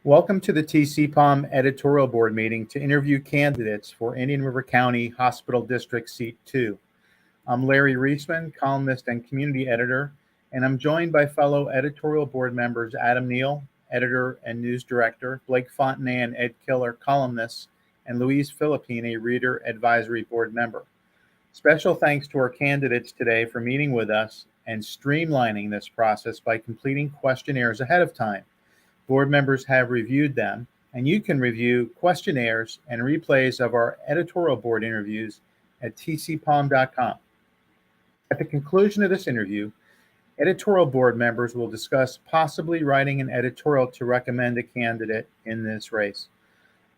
Welcome to the TCPalm Editorial Board meeting to interview candidates for Indian River County Hospital District Seat 2. I'm Larry Reisman, columnist and community editor, and I'm joined by fellow editorial board members Adam Neal, editor and news director, Blake Fontenay and Ed Killer, columnists, and Louise Philippine, a reader advisory board member. Special thanks to our candidates today for meeting with us and streamlining this process by completing questionnaires ahead of time. Board members have reviewed them, and you can review questionnaires and replays of our editorial board interviews at tcpalm.com. At the conclusion of this interview, editorial board members will discuss possibly writing an editorial to recommend a candidate in this race.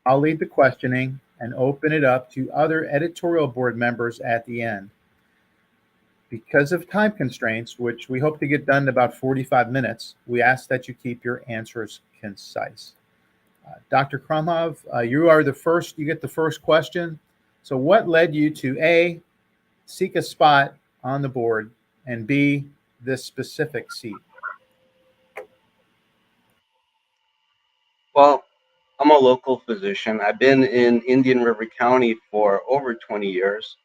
I'll lead the questioning and open it up to other editorial board members at the end. Because of time constraints, which we hope to get done in about 45 minutes, we ask that you keep your answers concise. Dr. Khromov, you get the first question. So what led you to A, seek a spot on the board, and B, this specific seat? Well, I'm a local physician. I've been in Indian River County for over 20 years.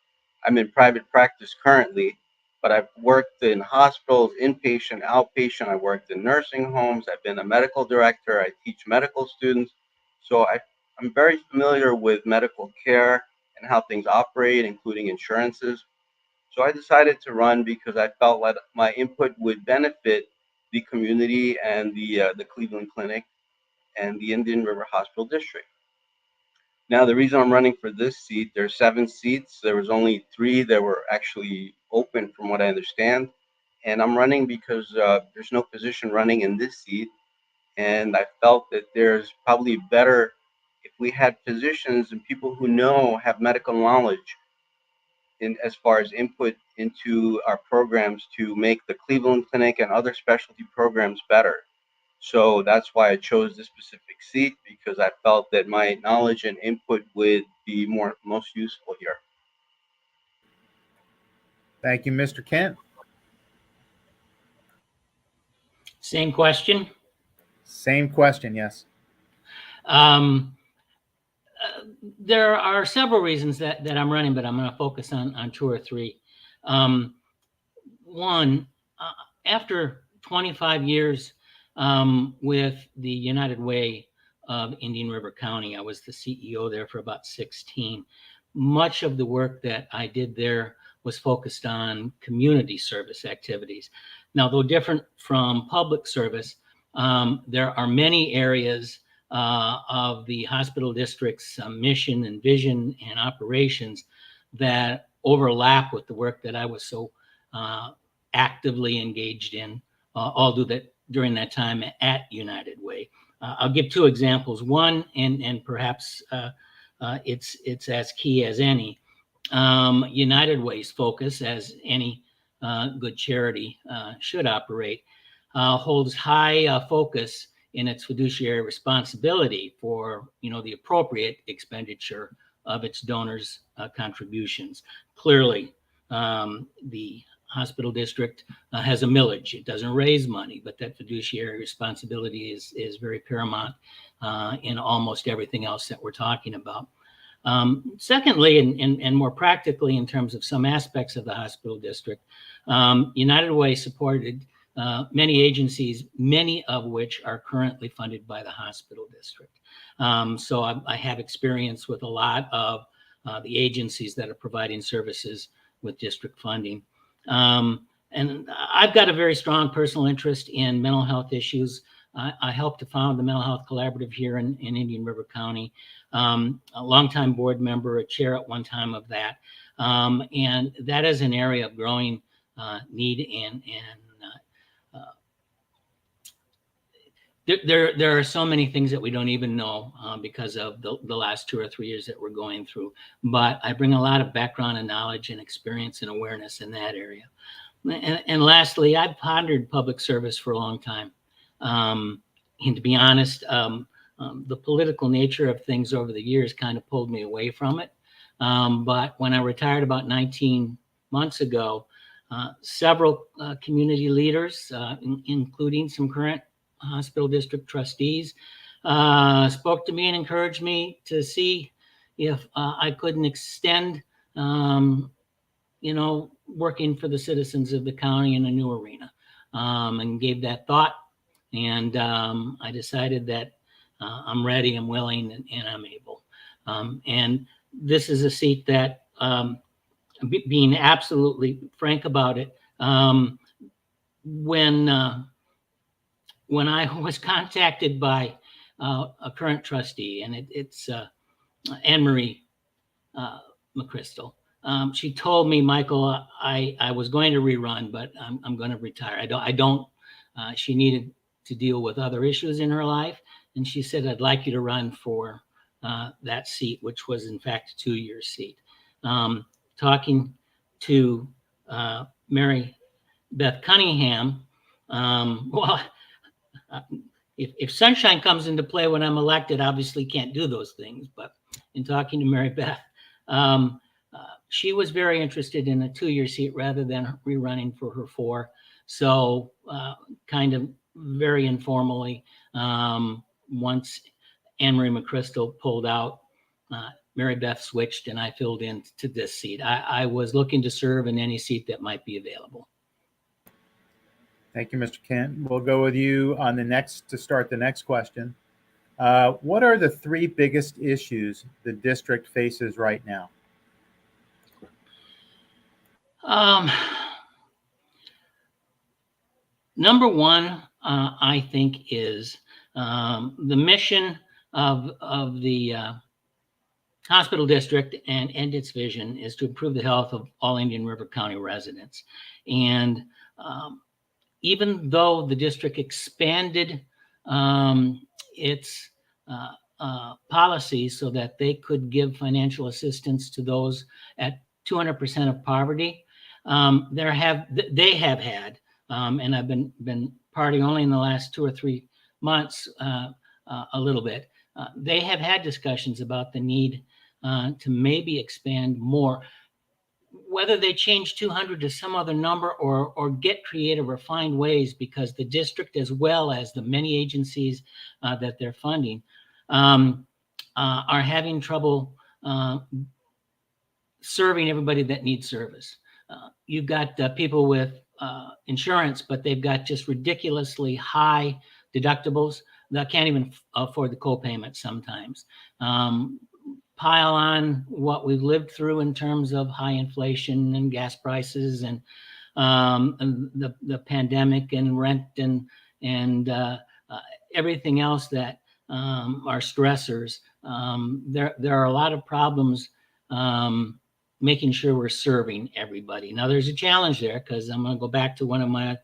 I'm in private practice currently, but I've worked in hospitals, inpatient, outpatient. I worked in nursing homes. I've been a medical director. I teach medical students. So I'm very familiar with medical care and how things operate, including insurances. So I decided to run because I felt like my input would benefit the community and the Cleveland Clinic and the Indian River Hospital District. Now, the reason I'm running for this seat, there's 7 seats. There was only 3 that were actually open from what I understand. And I'm running because there's no physician running in this seat. And I felt that there's probably better if we had physicians and people who have medical knowledge in as far as input into our programs to make the Cleveland Clinic and other specialty programs better. So that's why I chose this specific seat, because I felt that my knowledge and input would be most useful here. Thank you, Mr. Kent. Same question? Same question, yes. There are several reasons that I'm running, but I'm going to focus on 2 or 3. One, after 25 years with the United Way of Indian River County, I was the CEO there for about 16. Much of the work that I did there was focused on community service activities. Now, though different from public service, there are many areas of the hospital district's mission and vision and operations that overlap with the work that I was so actively engaged in, all during that time at United Way. I'll give 2 examples. One, and perhaps it's as key as any. United Way's focus, as any good charity should operate, holds high focus in its fiduciary responsibility for the appropriate expenditure of its donors' contributions. Clearly, the hospital district has a millage. It doesn't raise money, but that fiduciary responsibility is very paramount in almost everything else that we're talking about. Secondly, and more practically in terms of some aspects of the hospital district, United Way supported many agencies, many of which are currently funded by the hospital district. So I have experience with a lot of the agencies that are providing services with district funding. And I've got a very strong personal interest in mental health issues. I helped to found the Mental Health Collaborative here in Indian River County, a longtime board member, a chair at one time of that. And that is an area of growing need and there are so many things that we don't even know because of the last 2 or 3 years that we're going through. But I bring a lot of background and knowledge and experience and awareness in that area. And lastly, I've pondered public service for a long time. And to be honest, the political nature of things over the years kind of pulled me away from it. But when I retired about 19 months ago, several community leaders, including some current hospital district trustees, spoke to me and encouraged me to see if I couldn't extend, working for the citizens of the county in a new arena, and gave that thought. And I decided that I'm ready, I'm willing, and I'm able. And this is a seat that, being absolutely frank about it, when I was contacted by a current trustee, and it's Anne Marie McChrystal. She told me, Michael, I was going to rerun, but I'm going to retire. I don't. She needed to deal with other issues in her life, and she said, I'd like you to run for that seat, which was in fact a 2-year seat. Talking to Mary Beth Cunningham, well, if sunshine comes into play when I'm elected, obviously can't do those things. But in talking to Mary Beth, she was very interested in a 2-year seat rather than rerunning for her 4. So kind of very informally, once Anne Marie McChrystal pulled out, Mary Beth switched and I filled in to this seat. I was looking to serve in any seat that might be available. Thank you, Mr. Kint. We'll go with you on to start the next question. What are the 3 biggest issues the district faces right now? Number one, I think, is the mission of the hospital district and its vision is to improve the health of all Indian River County residents. And even though the district expanded its policies so that they could give financial assistance to those at 200% of poverty, they have had, and I've been party only in the last 2 or 3 months, a little bit. They have had discussions about the need to maybe expand more. Whether they change 200 to some other number or get creative or find ways, because the district, as well as the many agencies that they're funding, are having trouble serving everybody that needs service. You've got people with insurance, but they've got just ridiculously high deductibles that can't even afford the co-payment sometimes. Pile on what we've lived through in terms of high inflation and gas prices and the pandemic and rent and everything else that are stressors. There are a lot of problems making sure we're serving everybody. Now, there's a challenge there, because I'm going to go back to one of my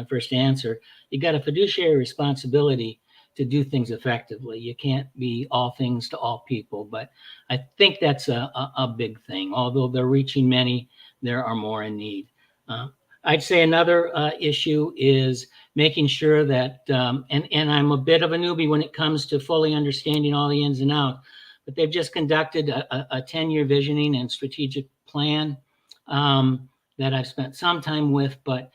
first answer. You got a fiduciary responsibility to do things effectively. You can't be all things to all people, but I think that's a big thing. Although they're reaching many, there are more in need. I'd say another issue is making sure that, and I'm a bit of a newbie when it comes to fully understanding all the ins and outs, but they've just conducted a 10-year visioning and strategic plan that I've spent some time with, but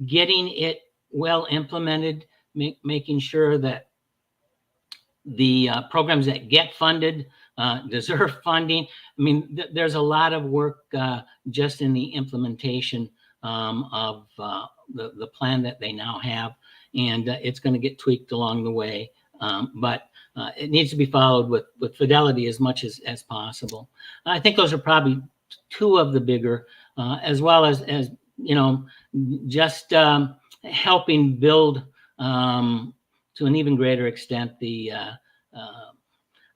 getting it well implemented, making sure that the programs that get funded deserve funding. I mean, there's a lot of work just in the implementation of the plan that they now have, and it's going to get tweaked along the way. But it needs to be followed with fidelity as much as possible. I think those are probably 2 of the bigger, as well as just helping build to an even greater extent the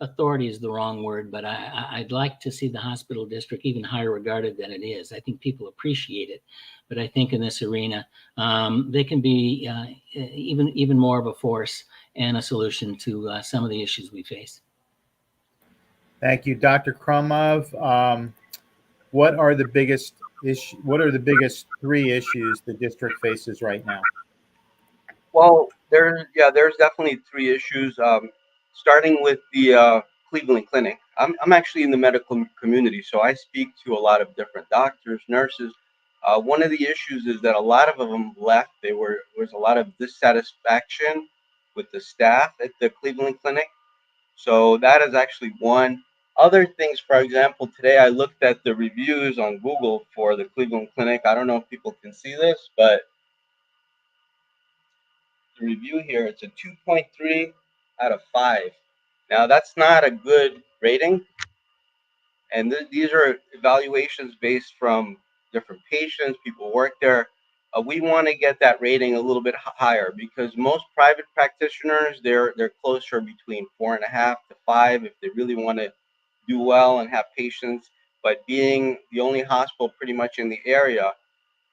authority is the wrong word, but I'd like to see the hospital district even higher regarded than it is. I think people appreciate it, but I think in this arena, they can be even more of a force and a solution to some of the issues we face. Thank you, Dr. Khromov. What are the biggest 3 issues the district faces right now? Well, there's definitely 3 issues. Starting with the Cleveland Clinic. I'm actually in the medical community, so I speak to a lot of different doctors, nurses. One of the issues is that a lot of them left. There was a lot of dissatisfaction with the staff at the Cleveland Clinic. So that is actually one. Other things, for example, today I looked at the reviews on Google for the Cleveland Clinic. I don't know if people can see this, but the review here, it's a 2.3 out of 5. Now, that's not a good rating. And these are evaluations based from different patients, people work there. We want to get that rating a little bit higher because most private practitioners, they're closer between 4.5 to 5 if they really want to do well and have patients. But being the only hospital pretty much in the area,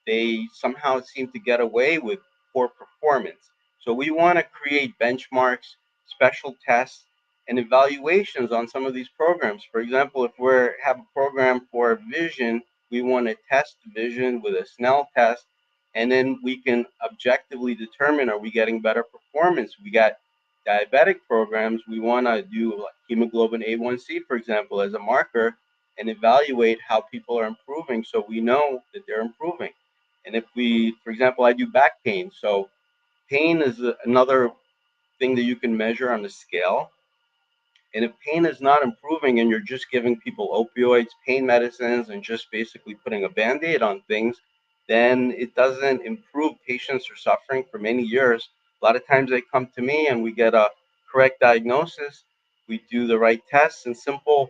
they somehow seem to get away with poor performance. So we want to create benchmarks, special tests, and evaluations on some of these programs. For example, if we have a program for vision, we want to test vision with a Snell test, and then we can objectively determine, are we getting better performance? We got diabetic programs, we want to do like hemoglobin A1C, for example, as a marker and evaluate how people are improving so we know that they're improving. And if we, for example, I do back pain. So pain is another thing that you can measure on the scale. And if pain is not improving and you're just giving people opioids, pain medicines, and just basically putting a Band-Aid on things, then it doesn't improve. Patients are suffering for many years. A lot of times they come to me and we get a correct diagnosis. We do the right tests and simple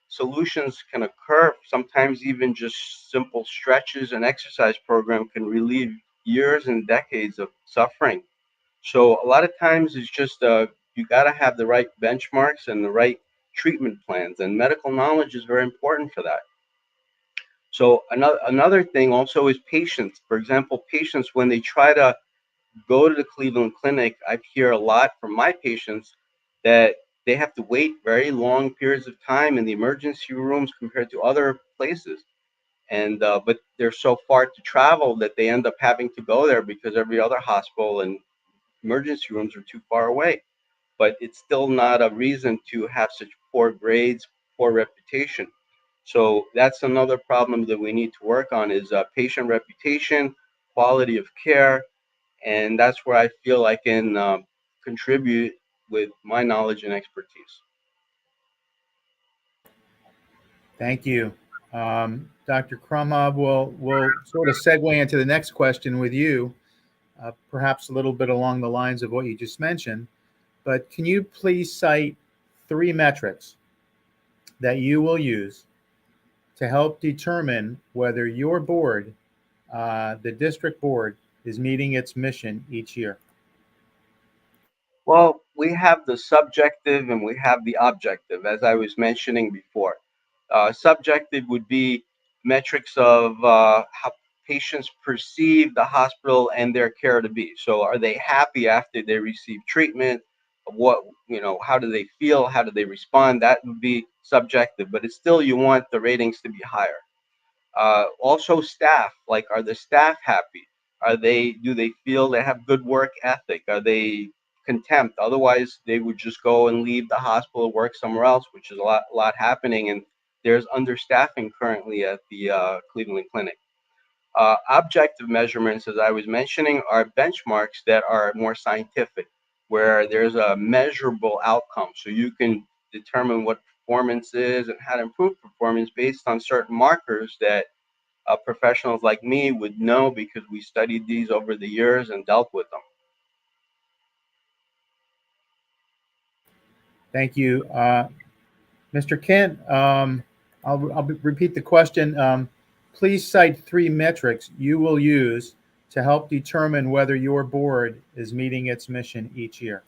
solutions can occur. Sometimes even just simple stretches and exercise program can relieve years and decades of suffering. So a lot of times it's just you got to have the right benchmarks and the right treatment plans, and medical knowledge is very important for that. So another thing also is patients. For example, patients when they try to go to the Cleveland Clinic, I hear a lot from my patients that they have to wait very long periods of time in the emergency rooms compared to other places. And but they're so far to travel that they end up having to go there because every other hospital and emergency rooms are too far away. But it's still not a reason to have such poor grades, poor reputation. So that's another problem that we need to work on is patient reputation, quality of care, and that's where I feel I can contribute with my knowledge and expertise. Thank you. Dr. Khromov, we'll sort of segue into the next question with you, perhaps a little bit along the lines of what you just mentioned. But can you please cite 3 metrics that you will use to help determine whether your board, the district board, is meeting its mission each year? Well, we have the subjective and we have the objective, as I was mentioning before. Subjective would be metrics of how patients perceive the hospital and their care to be. So, are they happy after they receive treatment? What, how do they feel? How do they respond? That would be subjective, but it's still you want the ratings to be higher. Also staff, like are the staff happy? Do they feel they have good work ethic? Are they contempt? Otherwise they would just go and leave the hospital, work somewhere else, which is a lot happening, and there's understaffing currently at the Cleveland Clinic. Objective measurements, as I was mentioning, are benchmarks that are more scientific, where there's a measurable outcome. So you can determine what performance is and how to improve performance based on certain markers that professionals like me would know because we studied these over the years and dealt with them. Thank you. Mr. Kint, I'll repeat the question. Please cite 3 metrics you will use to help determine whether your board is meeting its mission each year.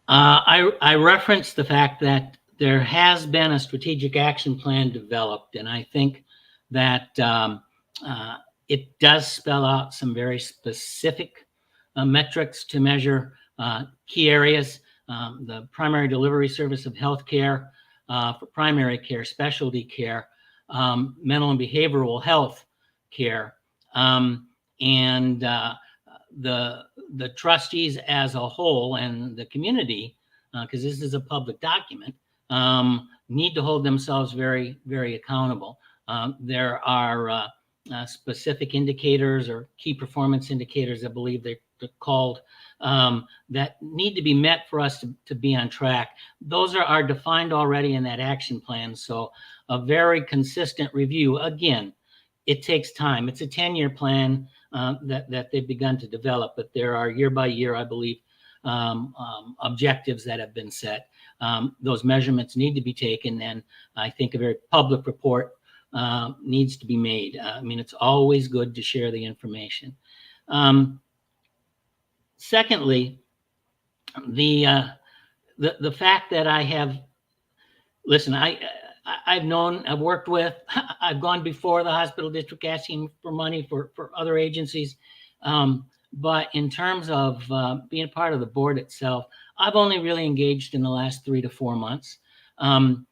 I referenced the fact that there has been a strategic action plan developed, and I think that it does spell out some very specific metrics to measure key areas. The primary delivery service of healthcare for primary care, specialty care, mental and behavioral health care, and the trustees as a whole and the community, because this is a public document, need to hold themselves very, very accountable. There are specific indicators or key performance indicators I believe called, that need to be met for us to be on track. Those are defined already in that action plan. So a very consistent review. Again, it takes time. It's a 10-year plan that they've begun to develop, but there are year by year, I believe, objectives that have been set. Those measurements need to be taken, and I think a very public report needs to be made. I mean, it's always good to share the information. Secondly, the fact that I have, listen, I've worked with, I've gone before the hospital district asking for money for other agencies. But in terms of being part of the board itself, I've only really engaged in the last 3 to 4 months. I'm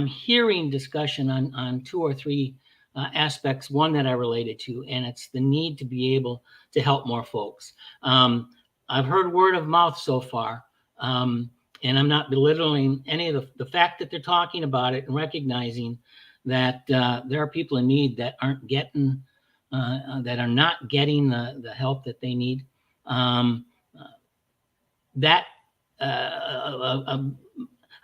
hearing discussion on 2 or 3 aspects, one that I related to, and it's the need to be able to help more folks. I've heard word of mouth so far, and I'm not belittling any of the fact that they're talking about it and recognizing that there are people in need that aren't getting, that are not getting the help that they need.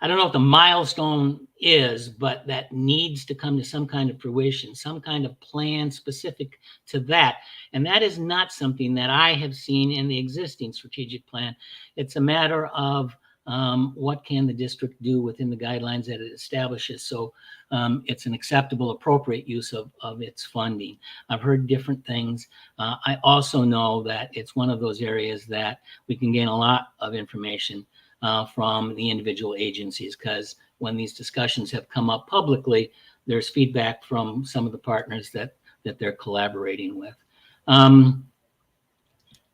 I don't know what the milestone is, but that needs to come to some kind of fruition, some kind of plan specific to that. And that is not something that I have seen in the existing strategic plan. It's a matter of what can the district do within the guidelines that it establishes, so it's an acceptable, appropriate use of its funding. I've heard different things. I also know that it's one of those areas that we can gain a lot of information from the individual agencies, because when these discussions have come up publicly, there's feedback from some of the partners that they're collaborating with.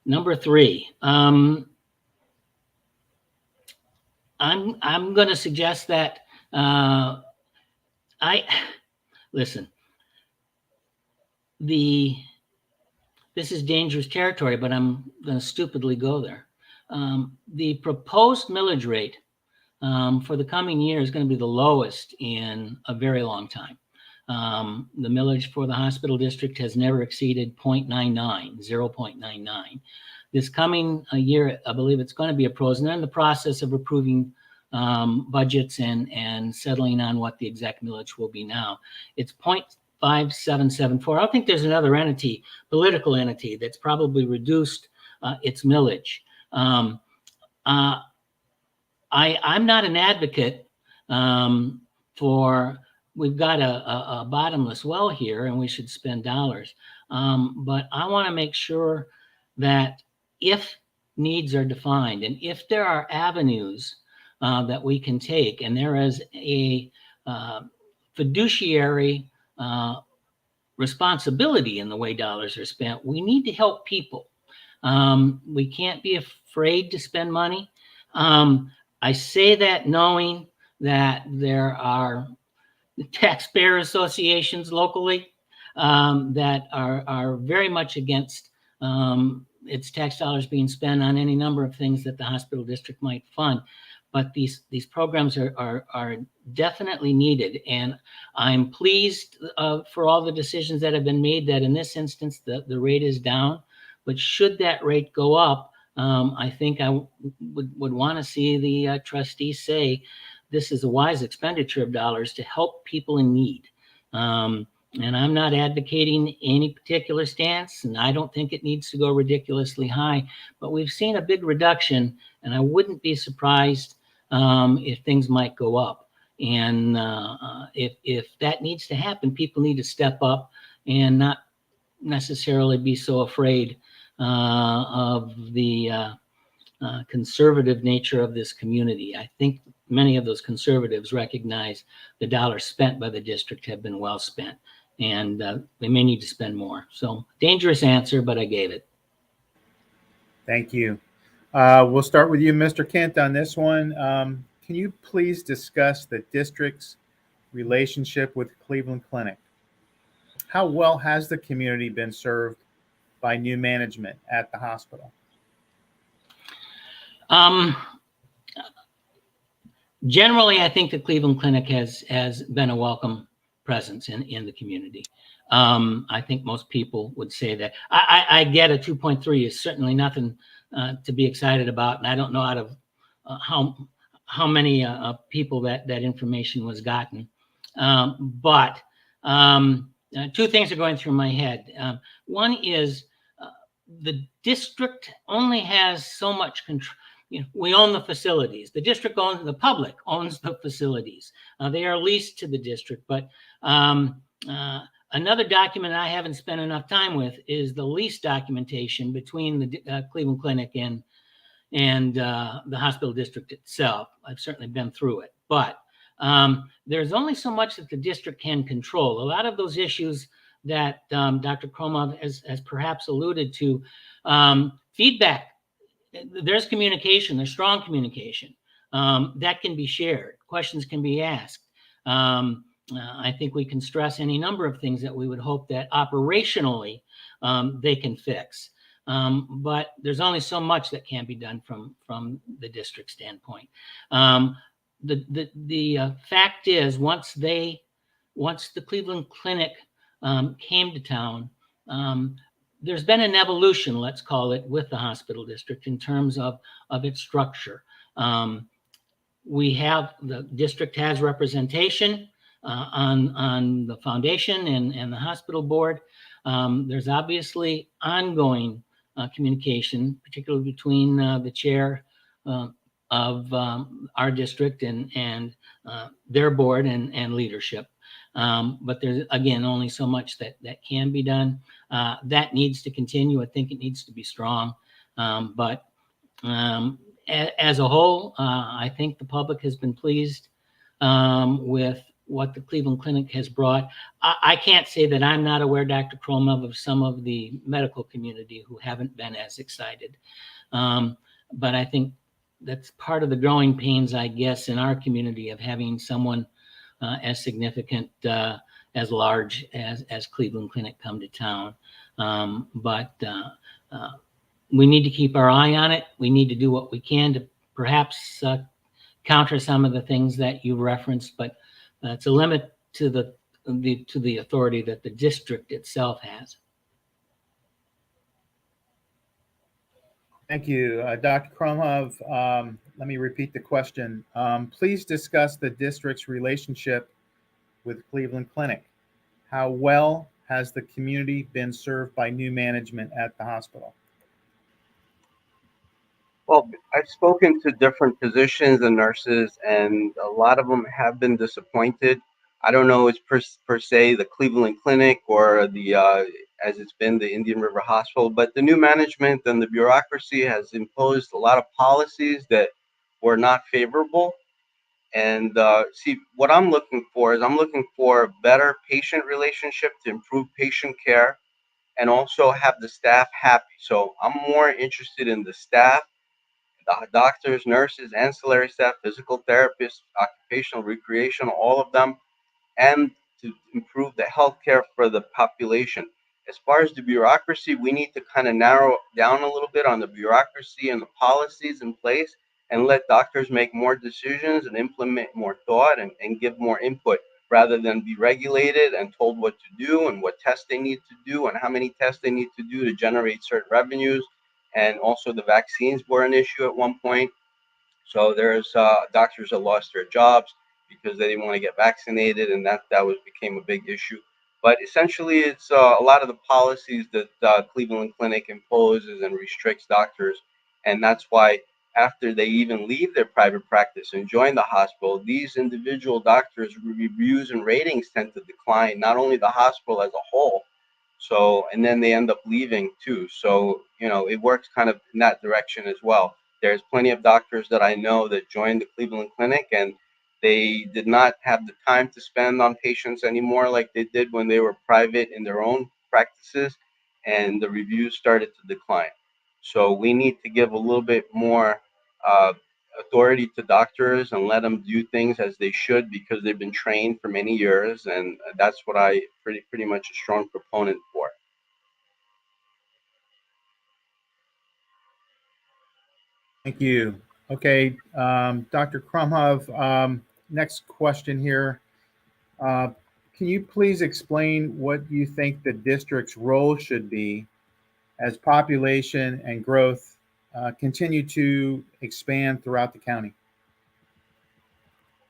Number 3, I'm going to suggest that listen. This is dangerous territory, but I'm going to stupidly go there. The proposed millage rate for the coming year is going to be the lowest in a very long time. The millage for the hospital district has never exceeded 0.99. This coming year, I believe it's going to be approached, and they're in the process of approving budgets and settling on what the exact millage will be now. It's 0.5774. I think there's another entity, political entity, that's probably reduced its millage. I'm not an advocate for, we've got a bottomless well here and we should spend dollars. But I want to make sure that if needs are defined and if there are avenues that we can take, and there is a fiduciary responsibility in the way dollars are spent, we need to help people. We can't be afraid to spend money. I say that knowing that there are taxpayer associations locally that are very much against its tax dollars being spent on any number of things that the hospital district might fund. But these programs are definitely needed, and I'm pleased for all the decisions that have been made that in this instance the rate is down. But should that rate go up, I think I would want to see the trustees say this is a wise expenditure of dollars to help people in need. And I'm not advocating any particular stance, and I don't think it needs to go ridiculously high, but we've seen a big reduction, and I wouldn't be surprised if things might go up. And if that needs to happen, people need to step up and not necessarily be so afraid of the conservative nature of this community. I think many of those conservatives recognize the dollars spent by the district have been well spent, and they may need to spend more. So dangerous answer, but I gave it. Thank you. We'll start with you, Mr. Kint, on this one. Can you please discuss the district's relationship with Cleveland Clinic? How well has the community been served by new management at the hospital? Generally, I think the Cleveland Clinic has been a welcome presence in the community. I think most people would say that. I get a 2.3 is certainly nothing to be excited about, and I don't know out of how many people that information was gotten. But two things are going through my head. One is the district only has so much control. We own the facilities. The district owns, the public owns the facilities. They are leased to the district. But another document I haven't spent enough time with is the lease documentation between the Cleveland Clinic and the hospital district itself. I've certainly been through it, but there's only so much that the district can control. A lot of those issues that Dr. Khromov has perhaps alluded to, feedback, there's communication, there's strong communication that can be shared. Questions can be asked. I think we can stress any number of things that we would hope that operationally they can fix. But there's only so much that can be done from the district standpoint. The fact is, once the Cleveland Clinic came to town, there's been an evolution, let's call it, with the hospital district in terms of its structure. The district has representation on the foundation and the hospital board. There's obviously ongoing communication, particularly between the chair of our district and their board and leadership. But there's, again, only so much that can be done. That needs to continue. I think it needs to be strong. But as a whole, I think the public has been pleased with what the Cleveland Clinic has brought. I can't say that I'm not aware, Dr. Khromov, of some of the medical community who haven't been as excited. But I think that's part of the growing pains, I guess, in our community of having someone as significant, as large as Cleveland Clinic come to town. But we need to keep our eye on it. We need to do what we can to perhaps counter some of the things that you referenced, but it's a limit to the authority that the district itself has. Thank you. Dr. Khromov, let me repeat the question. Please discuss the district's relationship with Cleveland Clinic. How well has the community been served by new management at the hospital? Well, I've spoken to different physicians and nurses, and a lot of them have been disappointed. I don't know it's per se the Cleveland Clinic or the as it's been the Indian River Hospital, but the new management and the bureaucracy has imposed a lot of policies that were not favorable. And see, what I'm looking for is I'm looking for a better patient relationship to improve patient care and also have the staff happy. So I'm more interested in the staff, the doctors, nurses, ancillary staff, physical therapists, occupational, recreational, all of them, and to improve the healthcare for the population. As far as the bureaucracy, we need to kind of narrow down a little bit on the bureaucracy and the policies in place and let doctors make more decisions and implement more thought and give more input rather than be regulated and told what to do and what tests they need to do and how many tests they need to do to generate certain revenues. And also the vaccines were an issue at one point. So there's doctors that lost their jobs because they didn't want to get vaccinated, and that became a big issue. But essentially, it's a lot of the policies that Cleveland Clinic imposes and restricts doctors, and that's why after they even leave their private practice and join the hospital, these individual doctors' reviews and ratings tend to decline, not only the hospital as a whole. So, and then they end up leaving too. So, it works kind of in that direction as well. There's plenty of doctors that I know that joined the Cleveland Clinic and they did not have the time to spend on patients anymore like they did when they were private in their own practices, and the reviews started to decline. So we need to give a little bit more uh, authority to doctors and let them do things as they should because they've been trained for many years, and that's what I pretty much a strong proponent for. Thank you. Okay, Dr. Khromov, next question here. can you please explain what you think the district's role should be as population and growth continue to expand throughout the county?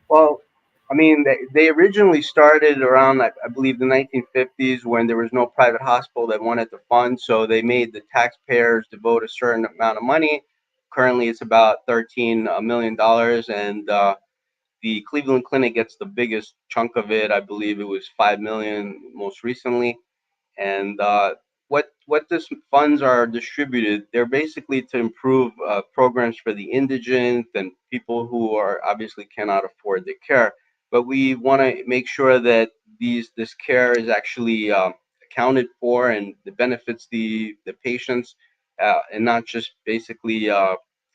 Well, I mean, they originally started around, I believe, the 1950s when there was no private hospital that wanted to fund. So they made the taxpayers devote a certain amount of money. Currently, it's about $13 million. And the Cleveland Clinic gets the biggest chunk of it. I believe it was 5 million most recently. And what this funds are distributed, they're basically to improve programs for the indigent and people who are obviously cannot afford the care. But we want to make sure that this care is actually accounted for and it benefits the patients, and not just basically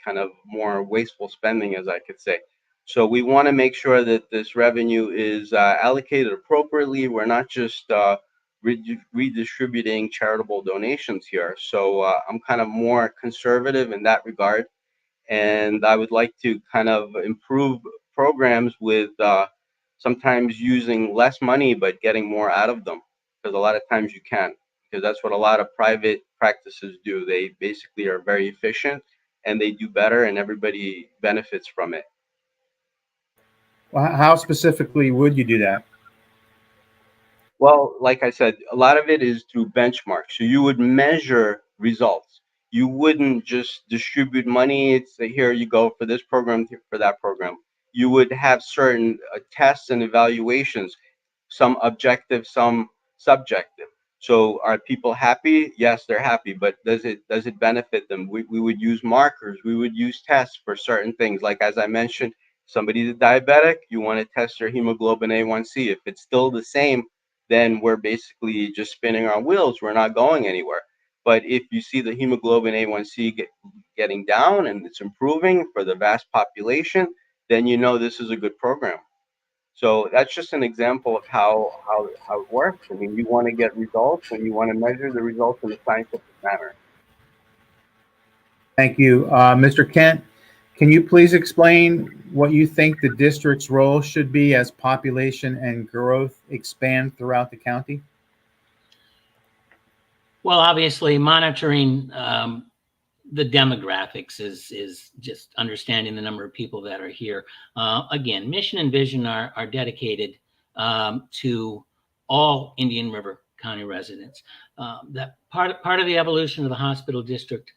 kind of more wasteful spending, as I could say. So we want to make sure that this revenue is allocated appropriately. We're not just redistributing charitable donations here. So I'm kind of more conservative in that regard. And I would like to kind of improve programs with sometimes using less money, but getting more out of them. Because a lot of times you can, because that's what a lot of private practices do. They basically are very efficient and they do better and everybody benefits from it. Well, how specifically would you do that? Well, like I said, a lot of it is through benchmarks. So you would measure results. You wouldn't just distribute money. It's here you go for this program, for that program. You would have certain tests and evaluations, some objective, some subjective. So are people happy? Yes, they're happy, but does it benefit them? We would use markers. We would use tests for certain things. Like as I mentioned, somebody's a diabetic, you want to test their hemoglobin A1C. If it's still the same, then we're basically just spinning our wheels. We're not going anywhere. But if you see the hemoglobin A1C getting down and it's improving for the vast population, then you know this is a good program. So that's just an example of how it works. I mean, you want to get results and you want to measure the results in a scientific manner. Thank you. Mr. Kent, can you please explain what you think the district's role should be as population and growth expand throughout the county? Well, obviously, monitoring the demographics is just understanding the number of people that are here. Again, mission and vision are dedicated to all Indian River County residents. That part of the evolution of the hospital district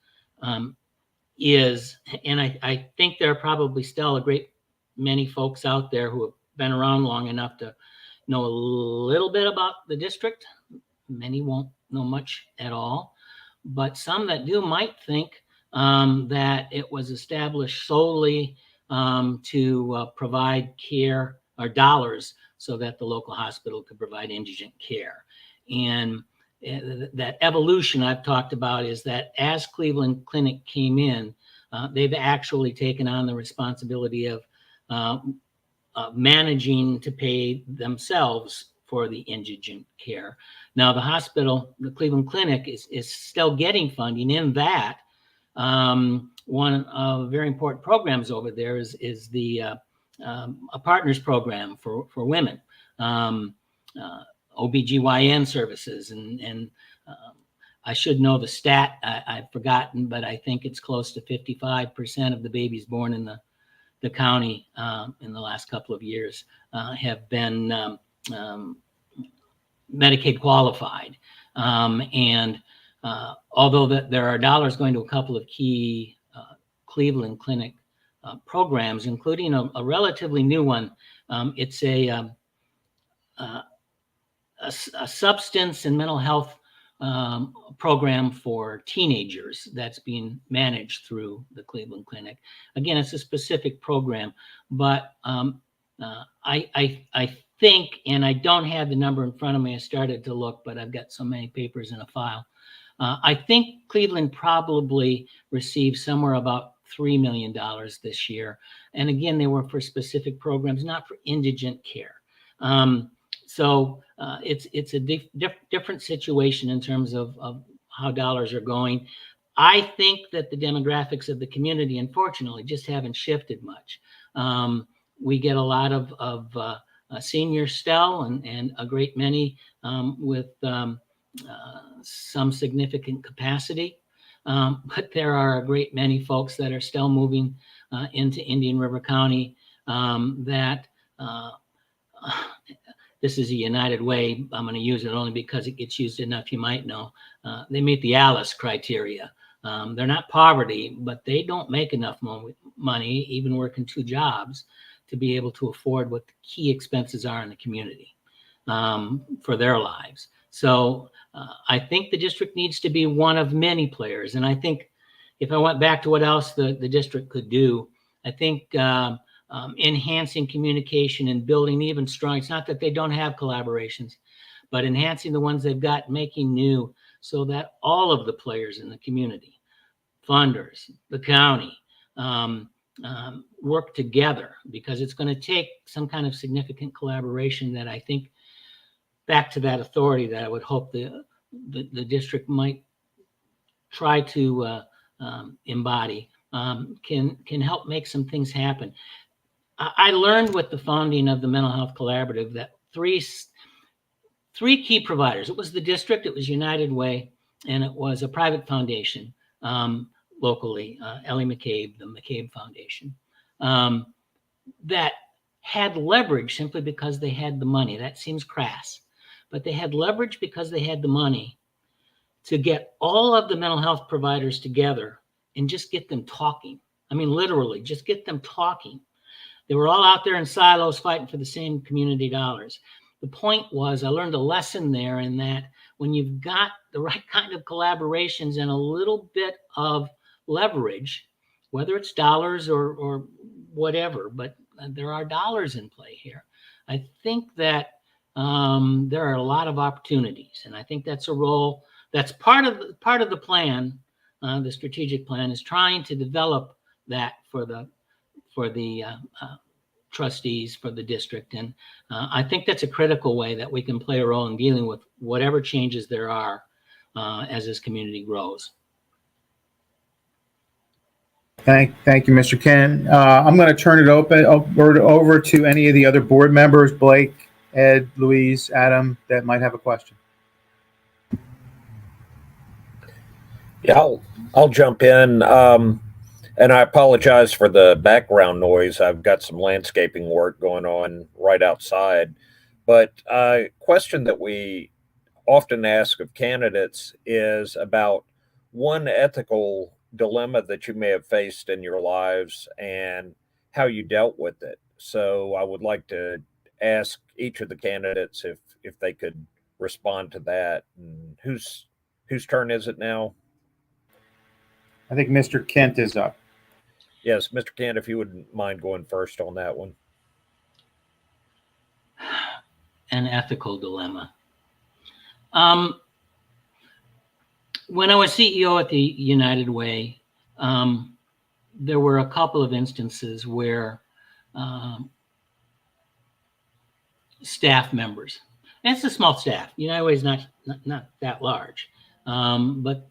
is, and I think there are probably still a great many folks out there who have been around long enough to know a little bit about the district. Many won't know much at all, but some that do might think that it was established solely to provide care or dollars so that the local hospital could provide indigent care. And that evolution I've talked about is that as Cleveland Clinic came in, they've actually taken on the responsibility of managing to pay themselves for the indigent care. Now, the hospital, the Cleveland Clinic, is still getting funding in that. One of the very important programs over there is the a partners program for women, OBGYN services. And I should know the stat, I've forgotten, but I think it's close to 55% of the babies born in the county in the last couple of years have been Medicaid qualified. And although there are dollars going to a couple of key Cleveland Clinic programs, including a relatively new one, it's a substance and mental health program for teenagers that's being managed through the Cleveland Clinic. Again, it's a specific program, but I think, and I don't have the number in front of me, I started to look, but I've got so many papers in a file. I think Cleveland probably received somewhere about $3 million this year. And again, they were for specific programs, not for indigent care. So it's a different situation in terms of how dollars are going. I think that the demographics of the community, unfortunately, just haven't shifted much. We get a lot of senior STEL and a great many with some significant capacity. But there are a great many folks that are still moving into Indian River County that this is a United Way. I'm going to use it only because it gets used enough. You might know they meet the Alice criteria. They're not poverty, but they don't make enough money, even working 2 jobs, to be able to afford what the key expenses are in the community for their lives. So I think the district needs to be one of many players. And I think if I went back to what else the district could do, I think enhancing communication and building even strong. It's not that they don't have collaborations, but enhancing the ones they've got, making new, so that all of the players in the community, funders, the county, work together, because it's going to take some kind of significant collaboration that I think, back to that authority that I would hope the district might try to embody, can help make some things happen. I learned with the founding of the Mental Health Collaborative that three key providers. It was the district, it was United Way, and it was a private foundation locally, Ellie McCabe, the McCabe Foundation, that had leverage simply because they had the money. That seems crass, but they had leverage because they had the money to get all of the mental health providers together and just get them talking. I mean, literally, just get them talking. They were all out there in silos fighting for the same community dollars. The point was, I learned a lesson there in that when you've got the right kind of collaborations and a little bit of leverage, whether it's dollars or whatever, but there are dollars in play here. I think that there are a lot of opportunities, and I think that's a role that's part of the plan. The strategic plan is trying to develop that for the trustees, for the district, and I think that's a critical way that we can play a role in dealing with whatever changes there are as this community grows. Thank you, Mr. Kent. I'm going to turn it over to any of the other board members, Blake, Ed, Louise, Adam, that might have a question. Yeah, I'll jump in. And I apologize for the background noise. I've got some landscaping work going on right outside. But a question that we often ask of candidates is about one ethical dilemma that you may have faced in your lives and how you dealt with it. So I would like to ask each of the candidates if they could respond to that. And whose turn is it now? I think Mr. Kent is up. Yes, Mr. Kent, if you wouldn't mind going first on that one. An ethical dilemma. When I was CEO at the United Way, there were a couple of instances where staff members, and it's a small staff, United Way is not that large, but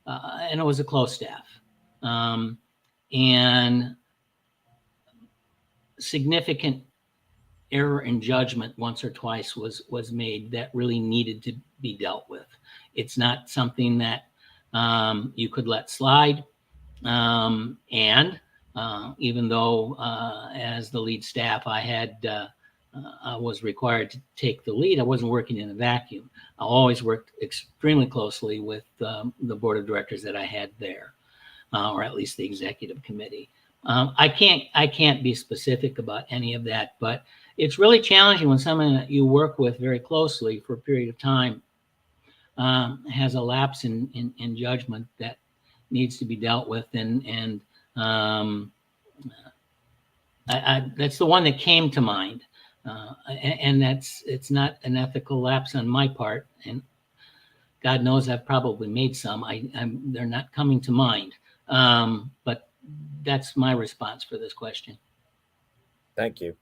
and it was a close staff, and significant error in judgment once or twice was made that really needed to be dealt with. It's not something that you could let slide. And even though as the lead staff, I was required to take the lead, I wasn't working in a vacuum. I always worked extremely closely with the board of directors that I had there, or at least the executive committee. I can't be specific about any of that, but it's really challenging when someone that you work with very closely for a period of time has a lapse in judgment that needs to be dealt with, and that's the one that came to mind, and it's not an ethical lapse on my part, and God knows I've probably made some. They're not coming to mind, but that's my response for this question. Thank you.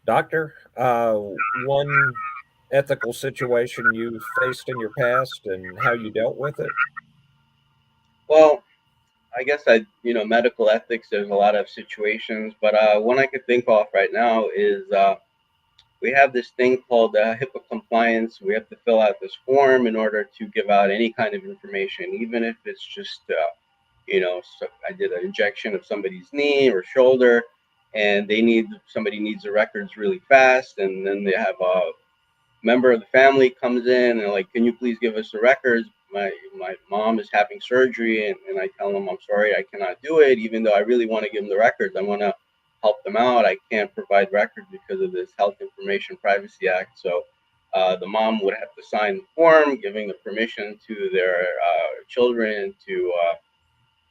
Doctor, one ethical situation you faced in your past and how you dealt with it? Well, I guess medical ethics, there's a lot of situations, but one I could think of right now is we have this thing called HIPAA compliance. We have to fill out this form in order to give out any kind of information, even if it's just, so I did an injection of somebody's knee or shoulder, and somebody needs the records really fast, and then they have a member of the family comes in and like, can you please give us the records? My mom is having surgery, and I tell them, I'm sorry, I cannot do it, even though I really want to give them the records. I want to help them out. I can't provide records because of this Health Information Privacy Act. So the mom would have to sign the form giving the permission to their children to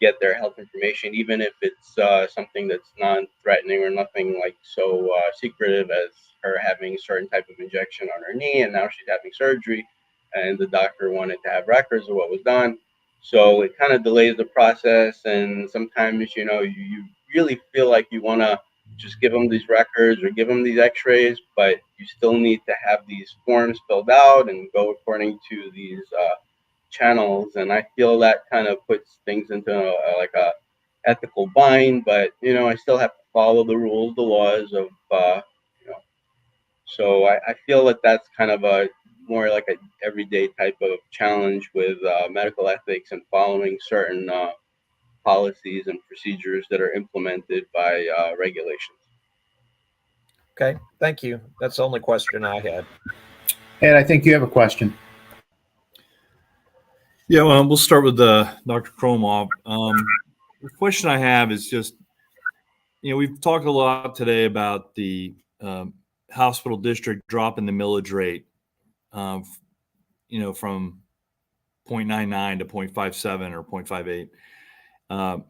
get their health information, even if it's something that's non-threatening or nothing like so secretive as her having a certain type of injection on her knee, and now she's having surgery, and the doctor wanted to have records of what was done. So it kind of delays the process, and sometimes, you really feel like you want to just give them these records or give them these x-rays, but you still need to have these forms filled out and go according to these channels, and I feel that kind of puts things into like a ethical bind. But I still have to follow the rules, the laws of you know. So I feel that that's kind of a more like a everyday type of challenge with medical ethics and following certain policies and procedures that are implemented by regulations. Okay, thank you. That's the only question I had. Ed, I think you have a question. Yeah, well, we'll start with Dr. Khromov. The question I have is just, we've talked a lot today about the hospital district dropping the millage rate, from 0.99 to 0.57 or 0.58.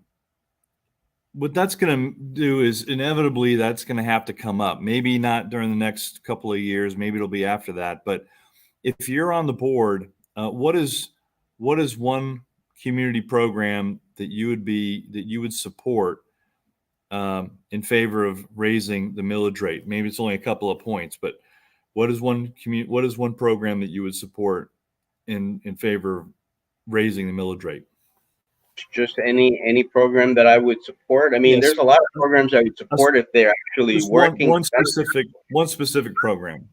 What that's going to do is inevitably that's going to have to come up. Maybe not during the next couple of years. Maybe it'll be after that. But if you're on the board, what is one community program that you would support in favor of raising the millage rate? Maybe it's only a couple of points, but what is one program that you would support in favor of raising the millage rate? Just any program that I would support. I mean, Yes. there's a lot of programs I would support if they're actually Just working. one specific program.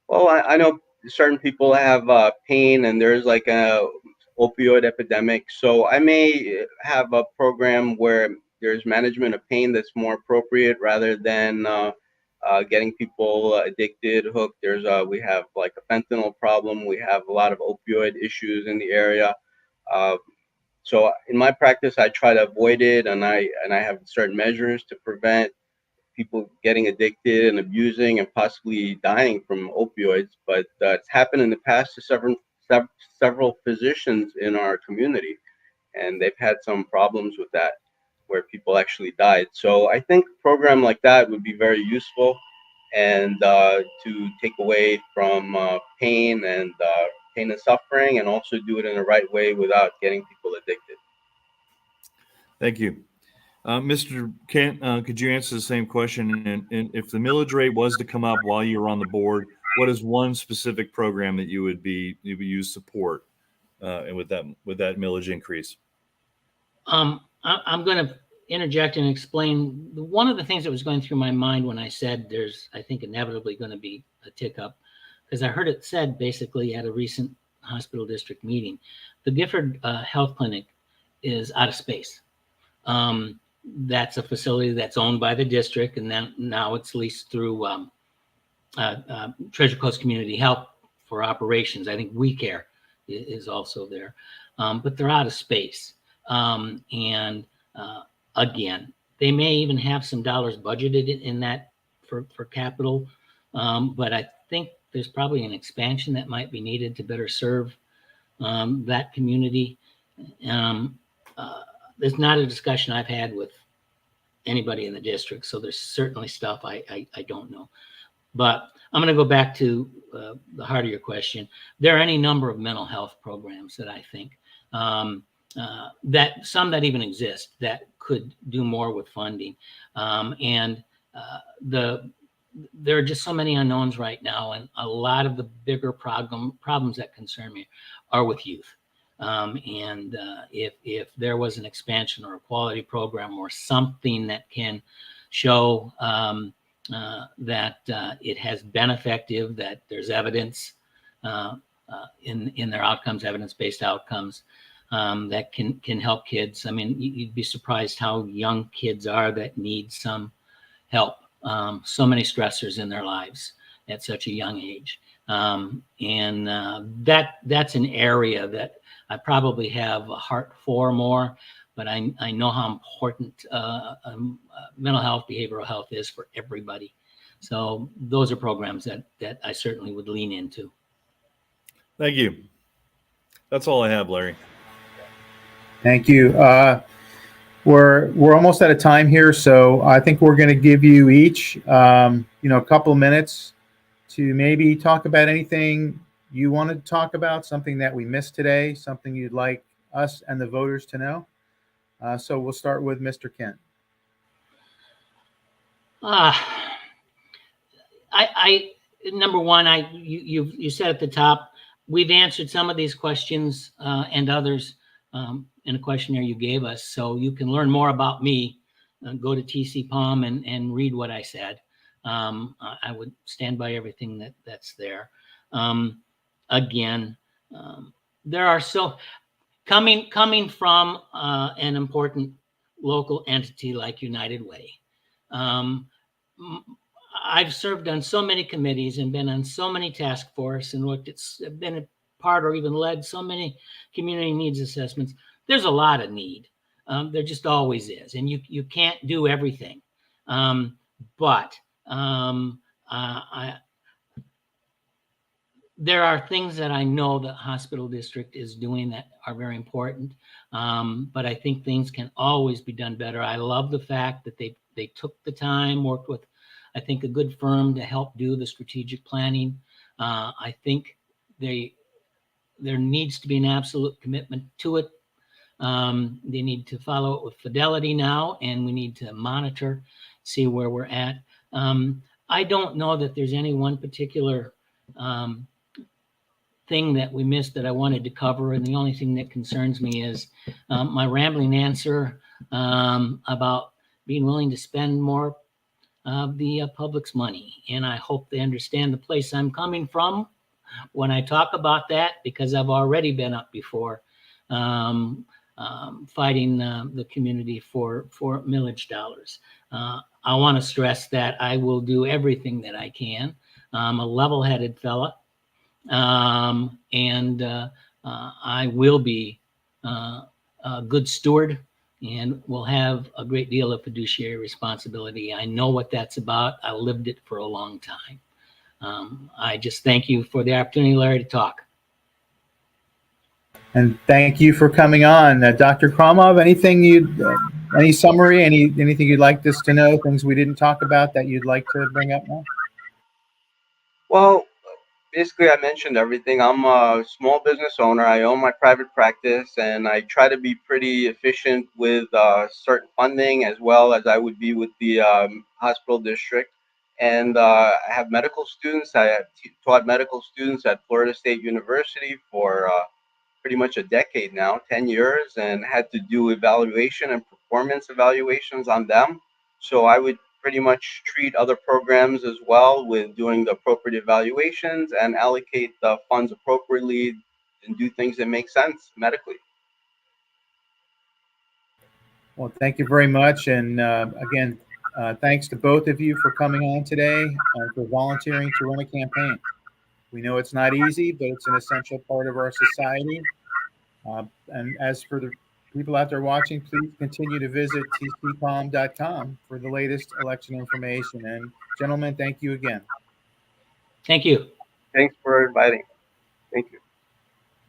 Well, I know certain people have pain, and there's like a opioid epidemic. So I may have a program where there's management of pain that's more appropriate rather than getting people addicted, hooked. We have like a fentanyl problem. We have a lot of opioid issues in the area. So in my practice, I try to avoid it, and I have certain measures to prevent people getting addicted and abusing and possibly dying from opioids. But it's happened in the past to several physicians in our community, and they've had some problems with that, where people actually died. So I think a program like that would be very useful, and to take away from pain and suffering, and also do it in the right way without getting people addicted. Thank you. Mr. Kint, could you answer the same question? And if the millage rate was to come up while you were on the board, what is one specific program that you would use support and with that millage increase? I'm going to interject and explain. One of the things that was going through my mind when I said there's, I think, inevitably going to be a tick up, because I heard it said basically at a recent hospital district meeting, the Gifford Health Clinic is out of space. That's a facility that's owned by the district, and then now it's leased through Treasure Coast Community Health for operations. I think We Care is also there, but they're out of space. And again, they may even have some dollars budgeted in that for capital, but I think there's probably an expansion that might be needed to better serve that community. There's not a discussion I've had with anybody in the district, so there's certainly stuff I don't know. But I'm going to go back to the heart of your question. There are any number of mental health programs that I think that some that even exist that could do more with funding. There are just so many unknowns right now, and a lot of the bigger problems that concern me are with youth. If there was an expansion or a quality program or something that can show that it has been effective, that there's evidence in their outcomes, evidence-based outcomes, that can help kids. I mean, you'd be surprised how young kids are that need some help. So many stressors in their lives at such a young age. That's an area that I probably have a heart for more, but I know how important mental health, behavioral health is for everybody. So those are programs that I certainly would lean into. Thank you. That's all I have, Larry. Thank you. We're almost out of time here, so I think we're going to give you each, a couple of minutes to maybe talk about anything you wanted to talk about, something that we missed today, something you'd like us and the voters to know. So we'll start with Mr. Kint. Number one, you said at the top, we've answered some of these questions and others in a questionnaire you gave us. So you can learn more about me. Go to TCPalm and read what I said. I would stand by everything that's there. There are coming from an important local entity like United Way. I've served on so many committees and been on so many task force and been a part or even led so many community needs assessments. There's a lot of need. There just always is, and you can't do everything. There are things that I know the hospital district is doing that are very important, but I think things can always be done better. I love the fact that they took the time, worked with, I think, a good firm to help do the strategic planning. I think there needs to be an absolute commitment to it. They need to follow it with fidelity now, and we need to monitor, see where we're at. I don't know that there's any one particular thing that we missed that I wanted to cover, and the only thing that concerns me is my rambling answer about being willing to spend more of the public's money. And I hope they understand the place I'm coming from when I talk about that, because I've already been up before fighting the community for millage dollars. I want to stress that I will do everything that I can. I'm a level-headed fella, and I will be a good steward and will have a great deal of fiduciary responsibility. I know what that's about. I lived it for a long time. I just thank you for the opportunity, Larry, to talk. And thank you for coming on. Dr. Khromov, any summary, anything you'd like us to know, things we didn't talk about that you'd like to bring up now? Well, basically, I mentioned everything. I'm a small business owner. I own my private practice, and I try to be pretty efficient with certain funding, as well as I would be with the hospital district. And I have medical students. I have taught medical students at Florida State University for pretty much a decade now, 10 years, and had to do evaluation and performance evaluations on them. So I would pretty much treat other programs as well with doing the appropriate evaluations and allocate the funds appropriately and do things that make sense medically. Well, thank you very much. And again, thanks to both of you for coming on today and for volunteering to run a campaign. We know it's not easy, but it's an essential part of our society. And as for the people out there watching, please continue to visit tcpalm.com for the latest election information. And gentlemen, thank you again. Thank you. Thanks for inviting. Thank you.